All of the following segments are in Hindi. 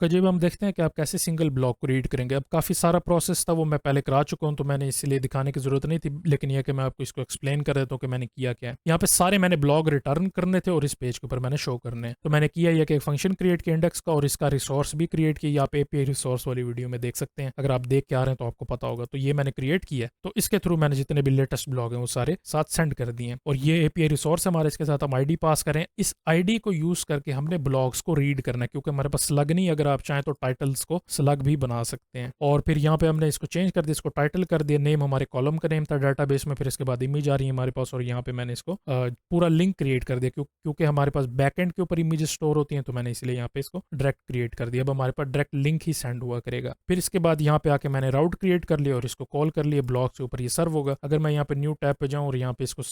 जब हम देखते हैं कि आप कैसे सिंगल ब्लॉक को रीड करेंगे। अब काफ़ी सारा प्रोसेस था, वो मैं पहले करा चुका हूँ, तो मैंने इसलिए दिखाने की ज़रूरत नहीं थी, लेकिन यह कि मैं आपको इसको एक्सप्लेन कर देता हूँ कि मैंने किया क्या है। यहाँ पे सारे मैंने ब्लॉक रिटर्न करने थे और इस पेज के ऊपर मैंने शो करने हैं। तो मैंने किया यह कि एक फंक्शन क्रिएट किया इंडेक्स का, और इसका रिसोर्स भी क्रिएट किया। आप एपीआई रिसोर्स वाली वीडियो में देख सकते हैं, अगर आप देख के आ रहे हैं तो आपको पता होगा। तो ये मैंने क्रिएट किया, तो इसके थ्रू मैंने जितने भी लेटेस्ट ब्लॉग हैं वो सारे साथ सेंड कर दिए। और ये एपीआई रिसोर्स हमारे, इसके साथ हम आईडी पास करें। इस आईडी को यूज करके हमने ब्लॉग्स को रीड करना है, क्योंकि हमारे पास स्लग नहीं, अगर आप चाहें तो टाइटल्स को स्लग भी बना सकते हैं। और फिर यहाँ पे हमने इसको चेंज कर दिया, इसको टाइटल कर दिया, नेम हमारे कॉलम का नेम था डाटाबेस में, फिर इसके बाद इमेज आ रही है हमारे पास, और यहाँ पे मैंने इसको पूरा लिंक क्रिएट कर दिया, क्योंकि हमारे पास बैकएंड के ऊपर इमेजेस स्टोर होती हैं, तो मैंने इसलिए यहाँ पे इसको डायरेक्ट क्रिएट कर दिया। अब हमारे पास डायरेक्ट लिंक ही सेंड हुआ करेगा। फिर इसके बाद यहाँ पे आके मैंने राउट क्रिएट कर लिया और इसको कॉल कर लिया, ब्लॉग्स के ऊपर ये सर्व होगा। अगर मैं यहाँ पे न्यू टैब पे जाऊँ और यहाँ पे इसको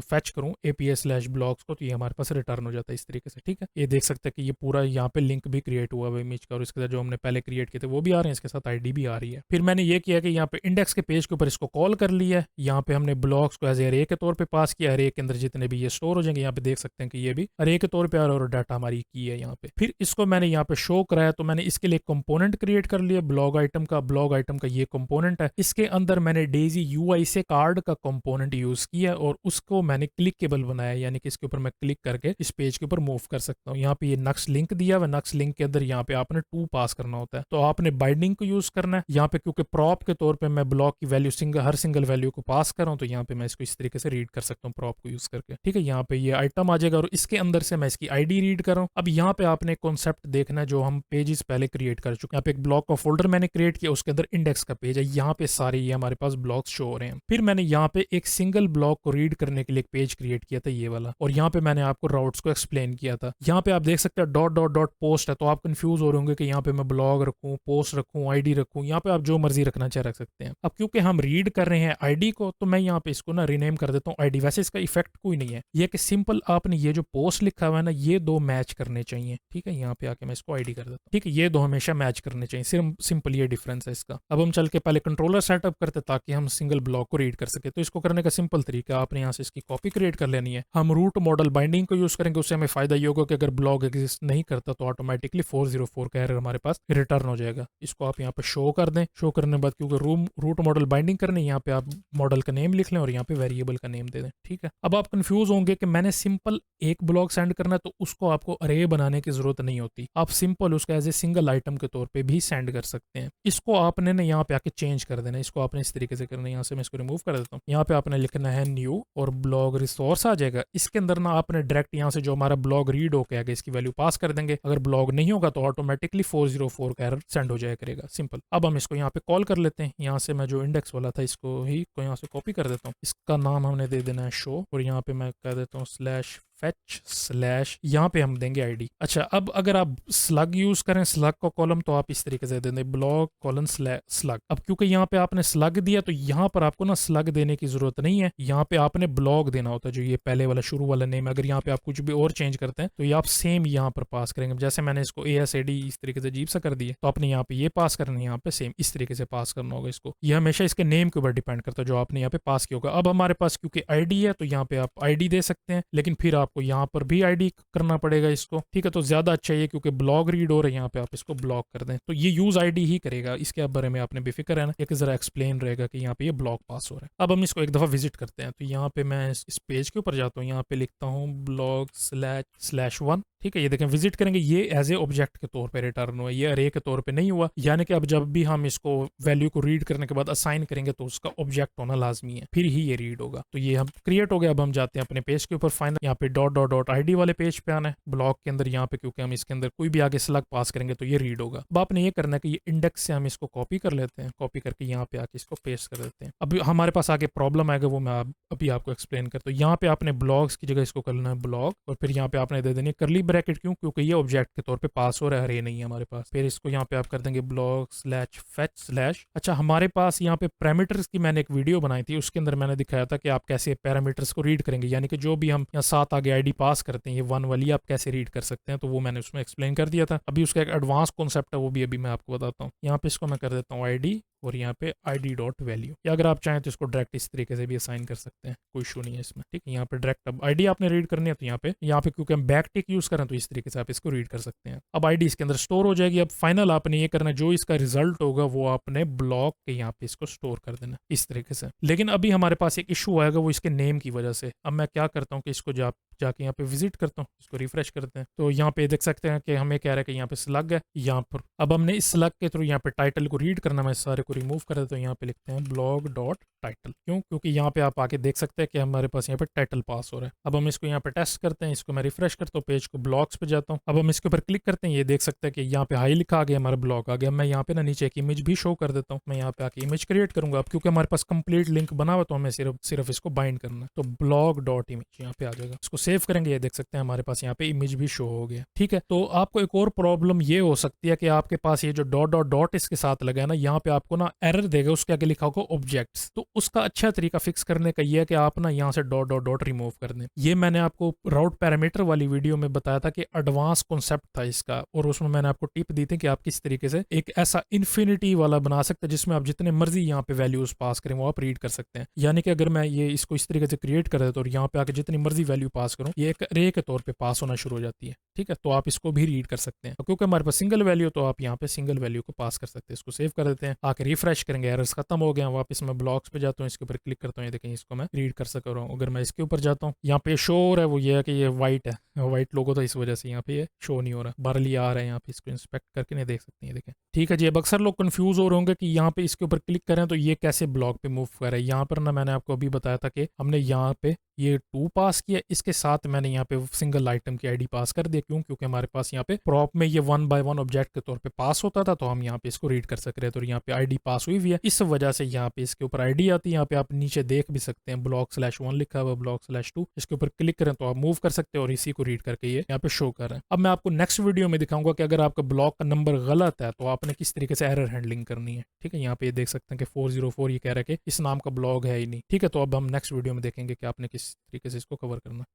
फैच करूँ API/ब्लॉग्स को, तो ये हमारे पास रिटर्न हो जाता है इस तरीके से। ठीक है, ये देख सकते हैं कि ये पूरा यहाँ पे लिंक भी क्रिएट हुआ है इमेज का, और इसके साथ जो हमने पहले क्रिएट किए थे वो भी आ रहे हैं, इसके साथ आईडी भी आ रही है। फिर मैंने ये किया कि यहाँ पे इंडेक्स के पेज के ऊपर इसको कॉल कर लिया। यहाँ पे हमने ब्लॉक्स को एज ए अरे के तौर पे पास किया, अरे के अंदर जितने भी ये स्टोर हो जाएंगे, यहाँ पे देख सकते हैं कि ये भी अरे के तौर पे आ रहा है और डाटा हमारी की है यहाँ पे। फिर इसको मैंने यहाँ पे शो कराया, तो मैंने इसके लिए कंपोनेंट क्रिएट कर लिया ब्लॉग आइटम का। ब्लॉग आइटम का ये कंपोनेंट है, इसके अंदर मैंने डेजी यूआई से कार्ड का कंपोनेंट यूज किया और उसको मैंने क्लिकेबल बनाया, यानी कि इसके ऊपर मैं क्लिक करके इस पेज के ऊपर मूव कर सकता हूँ। यहाँ पे ये नक्स लिंक दिया हुआ, नक्स लिंक के अंदर यहाँ पे आपने 2 पास करना होता है, तो आपने बाइंडिंग को यूज करना है यहाँ पे, क्योंकि प्रॉप के तौर पे मैं ब्लॉक की वैल्यू हर सिंगल वैल्यू को पास कर रहा हूँ, तो यहाँ पे मैं इसको इस तरीके से रीड कर सकता हूँ प्रॉप को यूज करके। ठीक है, यहाँ पे ये आइटम आ जाएगा और इसके अंदर से मैं इसकी आईडी रीड कर रहा हूँ। अब यहाँ पे आपने कॉन्सेप्ट देखना है जो हम पेजेस पहले क्रिएट कर चुके हैं। यहाँ पे एक ब्लॉक का फोल्डर मैंने क्रिएट किया, उसके अंदर इंडेक्स का पेज है, यहाँ पे सारे ये हमारे पास ब्लॉक्स शो हो रहे हैं। फिर मैंने यहाँ पे एक सिंगल ब्लॉक को रीड करने के लिए एक पेज क्रिएट किया था, ये वाला, और यहाँ पे मैंने आपको राउट्स को एक्सप्लेन किया था। यहाँ पे आप देख सकते हैं डॉट डॉट डॉट पोस्ट है, तो आप कंफ्यूज हो रहे होंगे कि यहाँ पे मैं ब्लॉग रखूँ, पोस्ट रखूँ, आईडी रखूँ। यहाँ पे आप जो मर्जी रखना चाहे रख सकते हैं। अब क्योंकि हम रीड कर रहे हैं आईडी को, तो मैं यहाँ पे इसको ना रीनेम कर देता हूँ आईडी। वैसे इसका इफेक्ट कोई नहीं है, ये कि सिंपल आपने ये जो पोस्ट लिखा हुआ है ना, ये 2 मैच करने चाहिए। ठीक है, यहाँ पे आके मैं इसको आईडी कर देता हूँ। ठीक है, ये 2 हमेशा मैच करने चाहिए, सिर्फ सिंपल ये डिफरेंस है इसका। अब हम चल के पहले कंट्रोलर सेटअप करते ताकि हम सिंगल ब्लॉक को रीड कर सके। तो इसको करने का सिंपल तरीका, आपने यहाँ से इसकी कॉपी क्रिएट कर लेनी है। हम रूट मॉडल बाइंडिंग को यूज करेंगे, उससे हमें फायदा ये होगा कि अगर ब्लॉक एग्जिस्ट नहीं करता तो ऑटोमेटिकली 404 का एरर हमारे पास रिटर्न हो जाएगा। इसको आप यहाँ पे शो कर दें। शो करने के बाद क्योंकि रूट मॉडल बाइंडिंग करनी, यहाँ पे आप मॉडल का नेम लिख लें और यहाँ पे वेरिएबल का नेम दे दें। ठीक है, अब आप कंफ्यूज होंगे कि मैंने सिंपल एक ब्लॉक सेंड करना है, तो उसको आपको अरे बनाने की जरूरत नहीं होती। आप सिंपल उसको एज ए सिंगल आइटम के तौर पे भी सेंड कर सकते हैं। इसको आपने ना यहाँ पे आके चेंज कर देना, इसको आपने इस तरीके से करना है। यहाँ से मैं इसको रिमूव कर देता हूँ। यहाँ पे आपने लिखना है न्यू और ब्लॉग रिसोर्स आ जाएगा। इसके अंदर ना आपने डायरेक्ट यहाँ से जो हमारा ब्लॉग रीड होके आएगा इसकी वैल्यू पास कर देंगे। अगर ब्लॉग नहीं होगा तो ऑटोमेटिकली 404 का एरर सेंड हो जाया करेगा, सिंपल। अब हम इसको यहाँ पे कॉल कर लेते हैं। यहाँ से मैं जो इंडेक्स वाला था इसको ही को यहाँ से कॉपी कर देता हूँ। इसका नाम हमने दे देना है शो, और यहाँ पे मैं कह देता हूँ स्लैश फेच स्लैश, यहाँ पे हम देंगे आईडी। अच्छा, अब अगर आप स्लग यूज करें, स्लग का कॉलम, तो आप इस तरीके से दे दें ब्लॉग कॉलन स्लग। अब क्योंकि यहाँ पे आपने स्लग दिया, तो यहाँ पर आपको ना स्लग देने की जरूरत नहीं है, यहाँ पे आपने ब्लॉग देना होता है, जो ये पहले वाला शुरू वाला नेम है। अगर यहाँ पे आप कुछ भी और चेंज करते हैं तो ये आप सेम यहाँ पर पास करेंगे। जैसे मैंने इसको ASAD इस तरीके से अजीब सा कर दिया, तो आपने यहाँ पे ये पास करना है, यहाँ पे सेम इस तरीके से पास करना होगा इसको। ये हमेशा इसके नेम के ऊपर डिपेंड करता है जो आपने यहाँ पे पास किया होगा। अब हमारे पास क्योंकि आईडी है, तो यहाँ पे आप आईडी दे सकते हैं, लेकिन फिर आपको यहाँ पर भी आईडी करना पड़ेगा इसको। ठीक है, तो ज्यादा अच्छा है क्योंकि ब्लॉग रीड हो रहा है, यहाँ पे आप इसको ब्लॉक कर दें, तो ये यूज आईडी ही करेगा। इसके बारे में आपने बेफिक्र रहना, एक जरा एक्सप्लेन रहेगा कि यहाँ पे ये ब्लॉक पास हो रहा है। अब हम इसको एक दफा विजिट करते हैं, तो यहाँ पे मैं इस पेज के ऊपर जाता हूँ, यहाँ पे लिखता हूँ ब्लॉग //1। ठीक है, ये देखें विजिट करेंगे, ये एज ए ऑब्जेक्ट के तौर पे रिटर्न हुआ, ये अरे के तौर पे नहीं हुआ। यानी कि अब जब भी हम इसको वैल्यू को रीड करने के बाद असाइन करेंगे तो उसका ऑब्जेक्ट होना लाजमी है, फिर ही ये रीड होगा। तो ये हम क्रिएट हो गया। अब हम जाते हैं अपने पेज के ऊपर, फाइनल यहाँ पे डॉट डॉट डॉट आईडी वाले पेज पे आना है ब्लॉक के अंदर। यहाँ पे क्योंकि हम इसके अंदर कोई भी आगे स्लग पास करेंगे तो ये रीड होगा। अब आपने ये करना है कि ये इंडेक्स से हम इसको कॉपी कर लेते हैं, कॉपी करके यहाँ पे आके इसको पेस्ट कर देते हैं। अब हमारे पास आगे प्रॉब्लम आएगा, वो मैं अभी आपको एक्सप्लेन करता हूँ। यहाँ पे आपने ब्लॉग्स की जगह इसको करना है ब्लॉग, और फिर यहाँ पे आपने दे देनी है करली ब्रैकेट। क्यों? क्योंकि ये ऑब्जेक्ट के तौर पे पास हो रहा है, अरे नहीं है हमारे पास। फिर इसको यहाँ पे आप कर देंगे ब्लॉग /fetch/। अच्छा, हमारे पास यहाँ पे पैरामीटर्स की मैंने एक वीडियो बनाई थी, उसके अंदर मैंने दिखाया था कि आप कैसे पैरामीटर्स को रीड करेंगे, यानी कि जो भी हम यहाँ 7 आगे आईडी पास करते हैं, ये 1 वाली आप कैसे रीड कर सकते हैं, तो वो मैंने उसमें एक्सप्लेन कर दिया था। अभी उसका एक एडवांस कॉन्सेप्ट है, वो भी अभी मैं आपको बताता हूँ। यहाँ पे इसको मैं कर देता हूँ आईडी और यहाँ पे id.value, या अगर आप चाहें तो इसको डायरेक्ट इस तरीके से भी असाइन कर सकते हैं, कोई इशू नहीं है इसमें। ठीक है, यहाँ पे डायरेक्ट अब आईडी आपने रीड करनी है, तो यहाँ पे क्योंकि हम बैक टिक यूज करें तो इस तरीके से आप इसको रीड कर सकते हैं। अब आईडी इसके अंदर स्टोर हो जाएगी। अब फाइनल आपने ये करना, जो इसका रिजल्ट होगा वो आपने ब्लॉक के यहाँ पे इसको स्टोर कर देना इस तरीके से। लेकिन अभी हमारे पास एक इशू आएगा, वो इसके नेम की वजह से। अब मैं क्या करता हूँ कि इसको जाके यहाँ पे विजिट करता हूँ, इसको रिफ्रेश करते हैं, तो यहाँ पे देख सकते हैं कि हमें कह रहा है कि यहाँ पे स्लग है यहाँ पर। अब हमने इस स्लग के थ्रू यहाँ पे टाइटल को रीड करना, मैं सारे को रिमूव कर देता हूँ। यहाँ पे लिखते हैं ब्लॉग डॉट टाइटल। क्यों? क्योंकि यहाँ पे आप आके देख सकते हैं कि हमारे पास यहाँ पे टाइटल पास हो रहा है। अब हम इसको यहाँ पे टेस्ट करते हैं, इसको मैं रिफ्रेश करता हूँ, पेज को ब्लॉग्स पे जाता हूँ। अब हम इसके ऊपर क्लिक करते हैं, ये देख सकते हैं कि यहाँ पे हाई लिखा आ गया, हमारा ब्लॉग आ गया। मैं यहाँ पे ना नीचे एक इमेज भी शो कर देता हूँ। मैं यहाँ पे आके इमेज क्रिएट करूंगा। अब क्योंकि हमारे पास कंप्लीट लिंक बना हुआ तो हमें सिर्फ इसको बाइंड करना है, तो ब्लॉग डॉट इमेज यहाँ पे आ जाएगा। इसको सेव करेंगे, ये देख सकते हैं हमारे पास यहाँ पे इमेज भी शो हो गया। ठीक है, तो आपको एक और प्रॉब्लम ये हो सकती है कि आपके पास ये जो डॉट डॉट डॉट इसके साथ लगा है ना, यहाँ पे आपको ना एरर देगा, उसके आगे लिखा होगा ऑब्जेक्ट्स। तो उसका अच्छा तरीका फिक्स करने का ये है कि आप ना यहाँ से डॉट डॉट डॉट रिमूव कर दें। ये मैंने आपको राउट पैरामीटर वाली वीडियो में बताया था कि एडवांस कॉन्सेप्ट था इसका, और उसमें मैंने आपको टिप दी थी कि आप किस तरीके से एक ऐसा इन्फिनिटी वाला बना सकते हैं जिसमें आप जितने मर्जी यहाँ पे वैल्यूज पास करें वो आप रीड कर सकते हैं। यानी कि अगर मैं ये इसको इस तरीके से क्रिएट कर देता हूँ और यहाँ पे आके जितनी मर्जी वैल्यू पास करूँ, ये एक अरे के तौर पे पास होना शुरू हो जाती है। ठीक है, तो आप इसको भी रीड कर सकते हैं। तो क्योंकि हमारे पास सिंगल वैल्यू, तो आप यहाँ पे सिंगल वैल्यू को पास कर सकते हैं। इसको सेव कर देते हैं, आके रिफ्रेश करेंगे, एरर्स खत्म हो गया। वापस मैं ब्लॉग्स पे जाता हूँ, इसके ऊपर क्लिक करता हूँ, ये देखें इसको मैं रीड कर सक रहा हूँ। अगर मैं इसके ऊपर जाता हूँ, यहाँ पे शो हो रहा है, वो ये है कि ये व्हाइट है, व्हाइट लोगो, तो इस वजह से यहाँ पे ये शो नहीं हो रहा। बारली आ रहा है यहाँ पे, इसको इंस्पेक्ट करके नहीं देख सकते हैं, देखें। ठीक है जी, अब अक्सर लोग कंफ्यूज हो रहे होंगे कि यहाँ पे इसके ऊपर क्लिक करें तो ये कैसे ब्लॉग पे मूव करे। यहाँ पर ना मैंने आपको अभी बताया था कि हमने यहाँ पे ये 2 पास किया, इसके साथ मैंने यहाँ पे सिंगल आइटम की आईडी पास कर दिया। क्यों? क्योंकि हमारे पास यहाँ पे प्रॉप में ये 1 बाय 1 ऑब्जेक्ट के तौर पे पास होता था, तो हम यहाँ पे इसको रीड कर सक रहे थे, और यहाँ पे आईडी पास हुई हुई है, इस वजह से यहाँ पे इसके ऊपर आईडी आती है। यहाँ पे आप नीचे देख भी सकते हैं ब्लॉग/1 लिखा हुआ, ब्लॉग/2, इसके ऊपर क्लिक करें तो आप मूव कर सकते हैं और इसी को रीड करके ये यहाँ पे शो कर रहे हैं। अब मैं आपको नेक्स्ट वीडियो में दिखाऊंगा कि अगर आपका ब्लॉग का नंबर गलत है तो आपने किस तरीके से एरर हैंडलिंग करनी है। ठीक है, यहाँ पे देख सकते हैं कि 404 ये कह रहा है कि इस नाम का ब्लॉग है ही नहीं। ठीक है, तो अब हम नेक्स्ट वीडियो में देखेंगे कि आपने किस तरीके से इसको कवर करना।